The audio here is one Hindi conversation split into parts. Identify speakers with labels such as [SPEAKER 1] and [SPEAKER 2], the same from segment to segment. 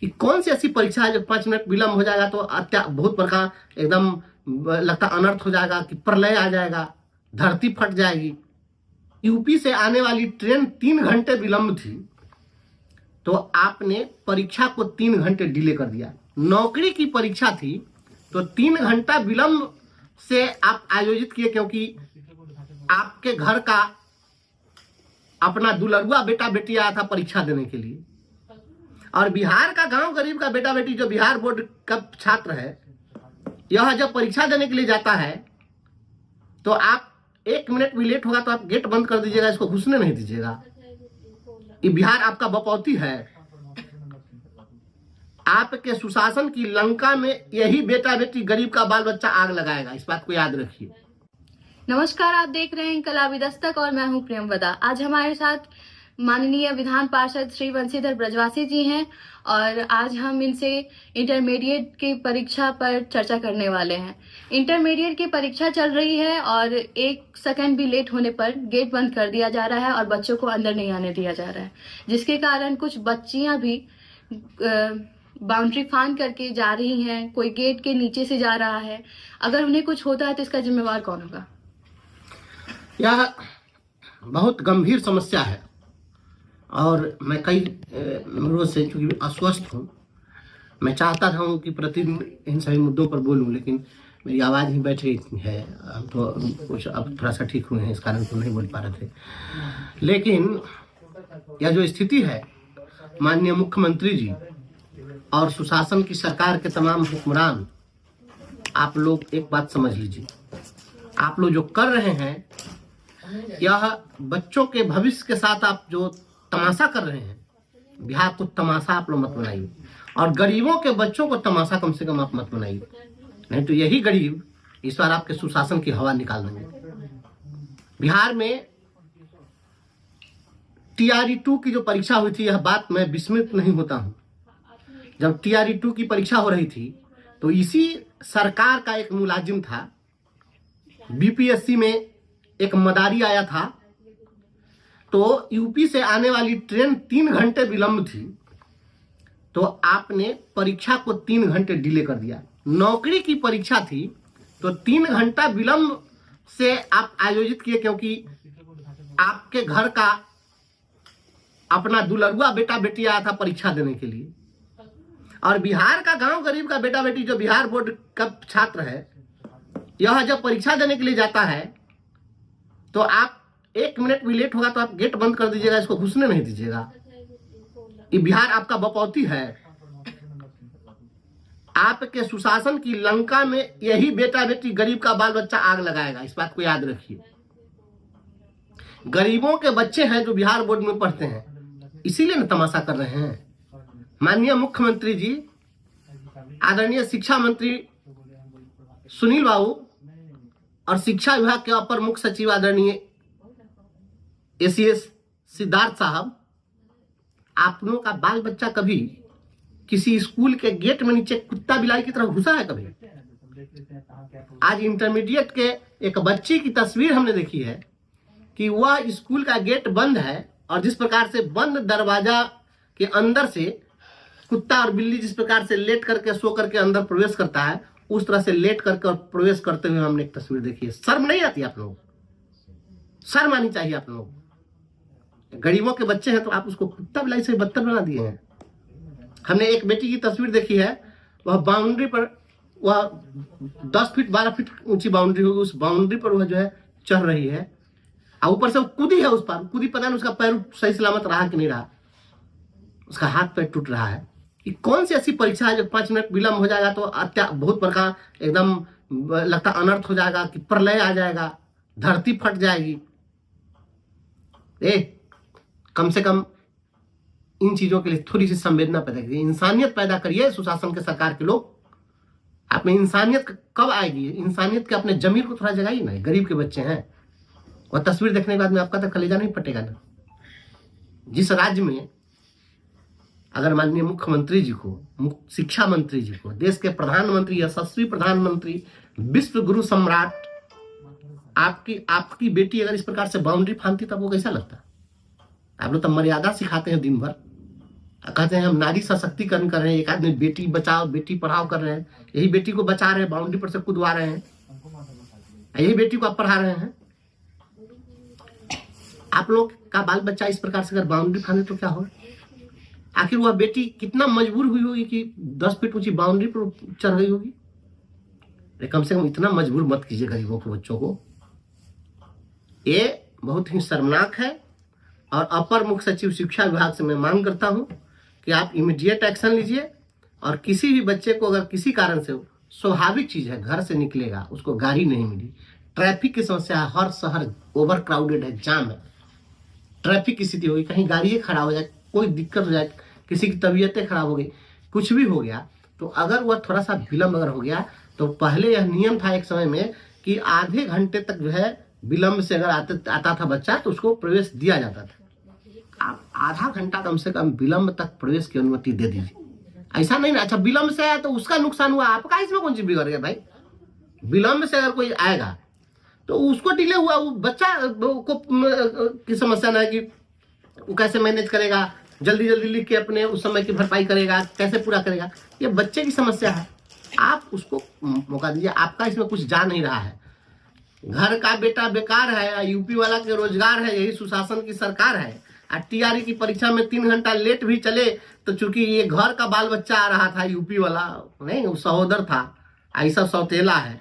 [SPEAKER 1] कि कौन सी ऐसी परीक्षा है जो 5 मिनट विलंब हो जाएगा तो बहुत बड़का एकदम लगता अनर्थ हो जाएगा कि प्रलय आ जाएगा, धरती फट जाएगी। यूपी से आने वाली ट्रेन 3 घंटे विलंब थी तो आपने परीक्षा को 3 घंटे डिले कर दिया। नौकरी की परीक्षा थी तो 3 घंटा विलंब से आप आयोजित किए क्योंकि आपके घर का अपना दुलरुआ बेटा बेटी आया था परीक्षा देने के लिए। और बिहार का गांव गरीब का बेटा बेटी जो बिहार बोर्ड का छात्र है, यह जब परीक्षा देने के लिए जाता है तो आप 1 मिनट भी लेट होगा तो आप गेट बंद कर दीजिएगा, इसको घुसने नहीं दीजिएगा। ये बिहार आपका बपौती है। आपके सुशासन की लंका में यही बेटा बेटी गरीब का बाल बच्चा आग लगाएगा, इस बात को याद रखिए।
[SPEAKER 2] नमस्कार, आप देख रहे हैं इनकलाबी दस्तक और मैं हूं प्रियंवदा। आज हमारे साथ माननीय विधान पार्षद श्री वंशीधर ब्रजवासी जी हैं और आज हम इनसे इंटरमीडिएट की परीक्षा पर चर्चा करने वाले हैं। इंटरमीडिएट की परीक्षा चल रही है और 1 सेकंड भी लेट होने पर गेट बंद कर दिया जा रहा है और बच्चों को अंदर नहीं आने दिया जा रहा है, जिसके कारण कुछ बच्चियां भी बाउंड्री फान करके जा रही हैं, कोई गेट के नीचे से जा रहा है। अगर उन्हें कुछ होता है तो इसका जिम्मेवार कौन होगा?
[SPEAKER 1] यह बहुत गंभीर समस्या है और मैं कई रोज से चूंकि अस्वस्थ हूँ, मैं चाहता था कि प्रतिदिन इन सभी मुद्दों पर बोलूं, लेकिन मेरी आवाज़ ही बैठ गई है। हम तो कुछ अब थोड़ा सा ठीक हुए हैं, इस कारण तो नहीं बोल पा रहे थे। लेकिन यह जो स्थिति है, माननीय मुख्यमंत्री जी और सुशासन की सरकार के तमाम हुक्मरान, आप लोग एक बात समझ लीजिए, आप लोग जो कर रहे हैं यह बच्चों के भविष्य के साथ आप जो तमाशा कर रहे हैं, बिहार को तमाशा आप लोग मत बनाइए और गरीबों के बच्चों को तमाशा कम से कम आप मत बनाइए, नहीं तो यही गरीब इस बार आपके सुशासन की हवा निकाल देंगे। बिहार में TRE 2 की जो परीक्षा हुई थी, यह बात मैं विस्मित नहीं होता हूं। जब TRE 2 की परीक्षा हो रही थी तो इसी सरकार का एक मुलाजिम था, BPSC में एक मदारी आया था, तो यूपी से आने वाली ट्रेन 3 घंटे विलंब थी तो आपने परीक्षा को 3 घंटे डिले कर दिया। नौकरी की परीक्षा थी तो 3 घंटा विलंब से आप आयोजित किए क्योंकि आपके घर का अपना दुलरुआ बेटा बेटी आया था परीक्षा देने के लिए। और बिहार का गांव गरीब का बेटा बेटी जो बिहार बोर्ड का छात्र है, यह जब परीक्षा देने के लिए जाता है तो आप 1 मिनट भी लेट होगा तो आप गेट बंद कर दीजिएगा, इसको घुसने नहीं दीजिएगा। ये बिहार आपका बपौती है। आपके सुशासन की लंका में यही बेटा बेटी गरीब का बाल बच्चा आग लगाएगा, इस बात को याद रखिए। गरीबों के बच्चे हैं जो बिहार बोर्ड में पढ़ते हैं, इसीलिए ना तमाशा कर रहे हैं। माननीय मुख्यमंत्री जी, आदरणीय शिक्षा मंत्री सुनील बाबू और शिक्षा विभाग के अपर मुख्य सचिव आदरणीय ACS सिद्धार्थ साहब, आप लोगों का बाल बच्चा कभी किसी स्कूल के गेट में नीचे कुत्ता बिलाई की तरह घुसा है कभी? आज इंटरमीडिएट के एक बच्ची की तस्वीर हमने देखी है कि वह स्कूल का गेट बंद है और जिस प्रकार से बंद दरवाजा के अंदर से कुत्ता और बिल्ली जिस प्रकार से लेट करके सो करके अंदर प्रवेश करता है, उस तरह से लेट करके और प्रवेश करते हुए हमने एक तस्वीर देखी है। शर्म नहीं आती आप लोग? शर्म आनी चाहिए आप लोग। गरीबों के बच्चे हैं तो आप उसको कुत्ता बिलाई से बदतर बना दिए हैं। हमने एक बेटी की तस्वीर देखी है, वह बाउंड्री पर, वह 10 फीट 12 फीट ऊंची बाउंड्री होगी, उस बाउंड्री पर वह जो है चढ़ रही है और ऊपर से वो कूदी है, उस पर कूदी, पता नहीं उसका पैर सही सलामत रहा कि नहीं रहा, उसका हाथ पैर टूट रहा है। कि कौन सी ऐसी परीक्षा है जो 5 मिनट विलंब हो जाएगा तो बहुत बड़का एकदम लगता अनर्थ हो जाएगा कि प्रलय आ जाएगा, धरती फट जाएगी। कम से कम इन चीजों के लिए थोड़ी सी संवेदना पैदा करिए, इंसानियत पैदा करिए। सुशासन के सरकार के लोग, आप में इंसानियत कब आएगी? इंसानियत के अपने जमीर को थोड़ा जगाइए ना। गरीब के बच्चे हैं, और तस्वीर देखने के बाद में आपका तो कलेजा नहीं फटेगा ना। जिस राज्य में अगर माननीय मुख्यमंत्री जी को, शिक्षा मंत्री जी को, देश के प्रधानमंत्री, यशस्वी प्रधानमंत्री, विश्व गुरु सम्राट, आपकी बेटी अगर इस प्रकार से बाउंड्री फांदती तब वो कैसा लगता? आप लोग तो मर्यादा सिखाते हैं दिन भर, कहते हैं हम नारी सशक्तिकरण कर रहे हैं, एक आदमी बेटी बचाओ बेटी पढ़ाओ कर रहे हैं, यही बेटी को बचा रहे हैं, बाउंड्री पर से कूदवा रहे हैं, यही बेटी को आप पढ़ा रहे हैं। आप लोग का बाल बच्चा इस प्रकार से अगर बाउंड्री फांदे तो क्या होगा? आखिर वह बेटी कितना मजबूर हुई होगी कि 10 फीट ऊंची बाउंड्री पर चढ़ गई होगी? कम से कम इतना मजबूर मत कीजिए गरीबों के बच्चों को। ये बहुत ही शर्मनाक है और अपर मुख्य सचिव शिक्षा विभाग से मैं मांग करता हूं कि आप इमीडिएट एक्शन लीजिए और किसी भी बच्चे को अगर किसी कारण से, स्वाभाविक चीज है, घर से निकलेगा उसको गाड़ी नहीं मिली, ट्रैफिक की समस्या है, हर शहर ओवर क्राउडेड है, जाम है, ट्रैफिक की स्थिति होगी, कहीं गाड़ी खड़ा हो जाए, कोई दिक्कत हो जाए, किसी की तबीयतें खराब हो गई, कुछ भी हो गया, तो अगर वह थोड़ा सा विलम्ब अगर हो गया तो पहले यह नियम था एक समय में कि आधे घंटे तक जो है विलम्ब से अगर आता था बच्चा तो उसको प्रवेश दिया जाता था। आप आधा घंटा कम से कम विलम्ब तक प्रवेश की अनुमति दे दीजिए। ऐसा नहीं ना, अच्छा विलम्ब से आया तो उसका नुकसान हुआ, आपका इसमें कौन सी बिगड़ गया भाई? विलम्ब से अगर कोई आएगा तो उसको डिले हुआ, वो बच्चा को की समस्या ना है कि वो कैसे मैनेज करेगा, जल्दी जल्दी लिख के अपने उस समय की भरपाई करेगा, कैसे पूरा करेगा, ये बच्चे की समस्या है। आप उसको मौका दीजिए, आपका इसमें कुछ जा नहीं रहा है। घर का बेटा बेकार है, यूपी वाला के रोजगार है, यही सुशासन की सरकार है। टीआरई की परीक्षा में 3 घंटा लेट भी चले तो चूंकि ये घर का बाल बच्चा आ रहा था, यूपी वाला नहीं, वो सहोदर था, ऐसा सौतेला है।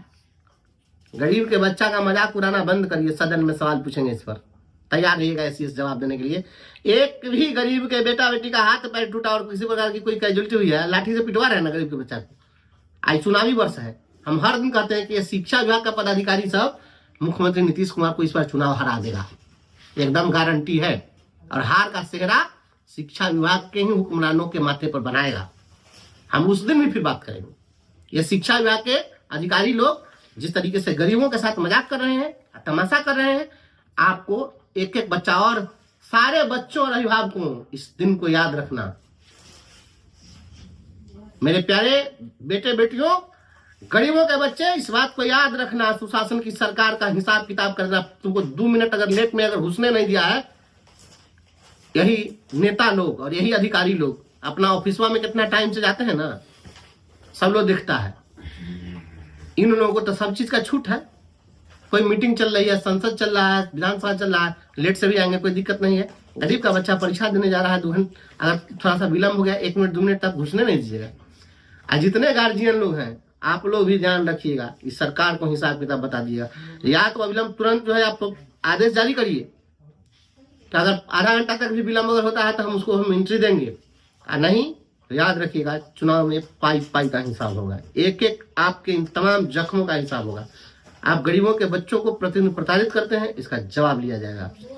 [SPEAKER 1] गरीब के बच्चा का मजाक उड़ाना बंद करिए। सदन में सवाल पूछेंगे इस पर, तैयार रहिएगा ऐसी जवाब देने के लिए। एक भी गरीब के बेटा बेटी का हाथ पैर टूटा और किसी प्रकार की कोई कैजुअलिटी हुई है, लाठी से पिटवा रहे हैं ना गरीब के बच्चा को। आज चुनावी वर्ष है, हम हर दिन कहते हैं कि शिक्षा विभाग का पदाधिकारी सब मुख्यमंत्री नीतीश कुमार को इस बार चुनाव हरा देगा, एकदम गारंटी है। और हार का सेहरा शिक्षा विभाग के ही हुक्मरानों के माथे पर बनाएगा। हम उस दिन भी फिर बात करेंगे। ये शिक्षा विभाग के अधिकारी लोग जिस तरीके से गरीबों के साथ मजाक कर रहे हैं, तमाशा कर रहे हैं, आपको एक एक बच्चा और सारे बच्चों और अभिभावकों इस दिन को याद रखना। मेरे प्यारे बेटे बेटियों, गरीबों के बच्चे, इस बात को याद रखना, सुशासन की सरकार का हिसाब किताब करना। तुमको 2 मिनट अगर लेट में अगर घुसने नहीं दिया है, यही नेता लोग और यही अधिकारी लोग अपना ऑफिसवा में कितना टाइम से जाते हैं ना, सब लोग दिखता है। इन लोगों को तो सब चीज का छूट है। कोई मीटिंग चल रही है, संसद चल रहा है, विधानसभा चल रहा है, लेट से भी आएंगे, कोई दिक्कत नहीं है। गरीब का बच्चा परीक्षा देने जा रहा है, 2 घंटे अगर थोड़ा सा विलम्ब हो गया, 1 मिनट 2 मिनट तक घुसने नहीं दीजिएगा। और जितने गार्जियन लोग हैं, आप लोग भी ध्यान रखिएगा, इस सरकार को हिसाब किताब बता दिएगा। या तो अविलंब तुरंत जो है आप आदेश जारी करिए, तो अगर आधा घंटा तक भी विलम्ब अगर होता है तो हम एंट्री देंगे, और नहीं तो याद रखिएगा चुनाव में पाई पाई का हिसाब होगा, एक एक आपके इन तमाम जख्मों का हिसाब होगा। आप गरीबों के बच्चों को प्रतिदिन प्रताड़ित करते हैं, इसका जवाब लिया जाएगा आपसे।